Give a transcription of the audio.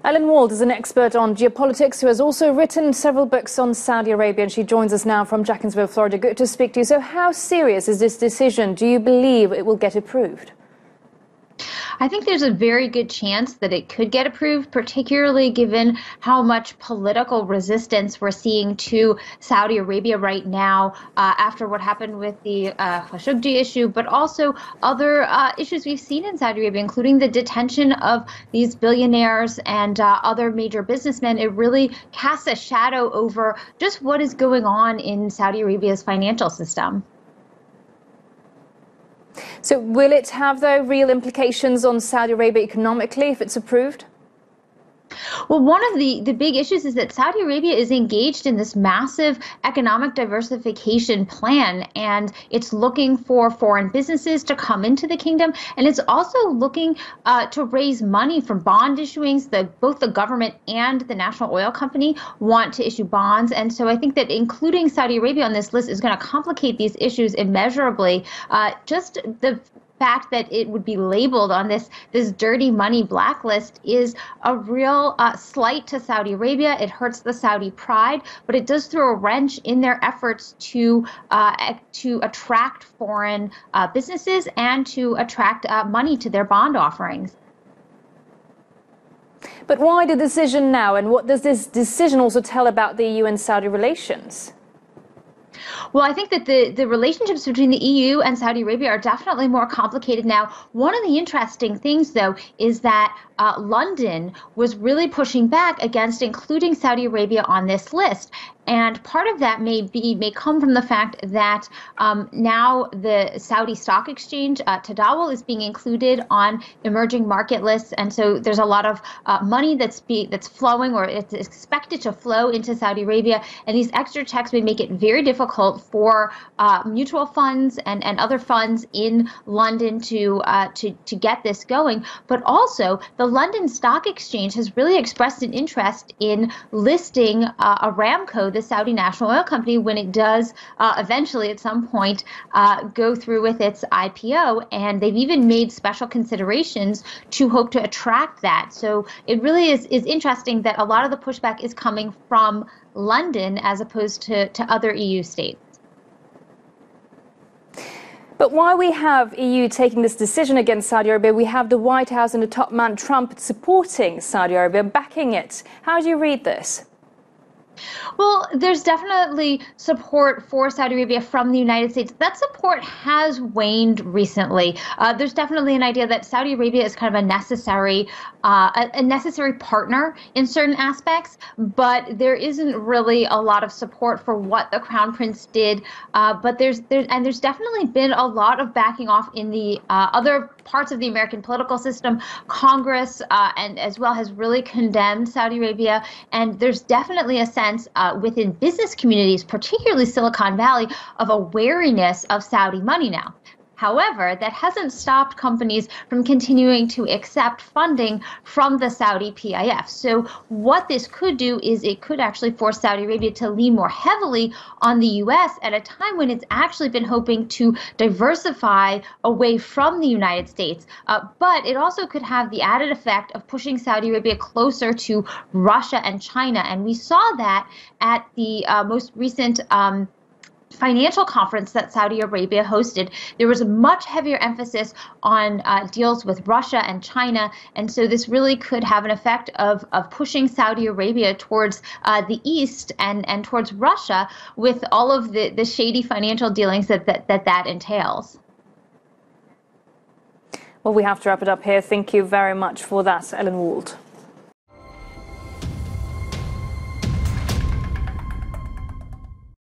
Ellen Wald is an expert on geopolitics who has also written several books on Saudi Arabia, and she joins us now from Jacksonville, Florida. Good to speak to you. So how serious is this decision? Do you believe it will get approved? I think there's a very good chance that it could get approved, particularly given how much political resistance we're seeing to Saudi Arabia right now after what happened with the Khashoggi issue, but also other issues we've seen in Saudi Arabia, including the detention of these billionaires and other major businessmen. It really casts a shadow over just what is going on in Saudi Arabia's financial system. So will it have, though, real implications on Saudi Arabia economically if it's approved? Well, one of the big issues is that Saudi Arabia is engaged in this massive economic diversification plan, and it's looking for foreign businesses to come into the kingdom, and it's also looking to raise money from bond issuings. Both the government and the national oil company want to issue bonds, and so I think that including Saudi Arabia on this list is going to complicate these issues immeasurably. Just the fact that it would be labeled on this dirty money blacklist is a real slight to Saudi Arabia. It hurts the Saudi pride, but it does throw a wrench in their efforts to attract foreign businesses and to attract money to their bond offerings. But why the decision now, and what does this decision also tell about the EU and Saudi relations? Well, I think that the relationships between the EU and Saudi Arabia are definitely more complicated now. One of the interesting things, though, is that London was really pushing back against including Saudi Arabia on this list. And part of that may come from the fact that now the Saudi stock exchange, Tadawul, is being included on emerging market lists, and so there's a lot of money that's flowing, or it's expected to flow into Saudi Arabia, and these extra checks may make it very difficult for mutual funds and other funds in London to get this going. But also, the London Stock Exchange has really expressed an interest in listing Aramco, the Saudi national oil company, when it does eventually at some point go through with its IPO, and they've even made special considerations to hope to attract that. So it really is interesting that a lot of the pushback is coming from London as opposed to other EU states. But while we have EU taking this decision against Saudi Arabia, we have the White House and the top man Trump supporting Saudi Arabia, backing it. How do you read this? Well, there's definitely support for Saudi Arabia from the United States. That support has waned recently. There's definitely an idea that Saudi Arabia is kind of a necessary partner in certain aspects, but there isn't really a lot of support for what the Crown Prince did. But there's definitely been a lot of backing off in the other parts of the American political system. Congress and as well has really condemned Saudi Arabia, and there's definitely a sense within business communities, particularly Silicon Valley, of a wariness of Saudi money now. However, that hasn't stopped companies from continuing to accept funding from the Saudi PIF. So what this could do is it could actually force Saudi Arabia to lean more heavily on the U.S. at a time when it's actually been hoping to diversify away from the United States. But it also could have the added effect of pushing Saudi Arabia closer to Russia and China. And we saw that at the most recent financial conference that Saudi Arabia hosted. There was a much heavier emphasis on deals with Russia and China, and so this really could have an effect of pushing Saudi Arabia towards the east and towards Russia, with all of the shady financial dealings that entails. Well, we have to wrap it up here. Thank you very much for that, Ellen Wald.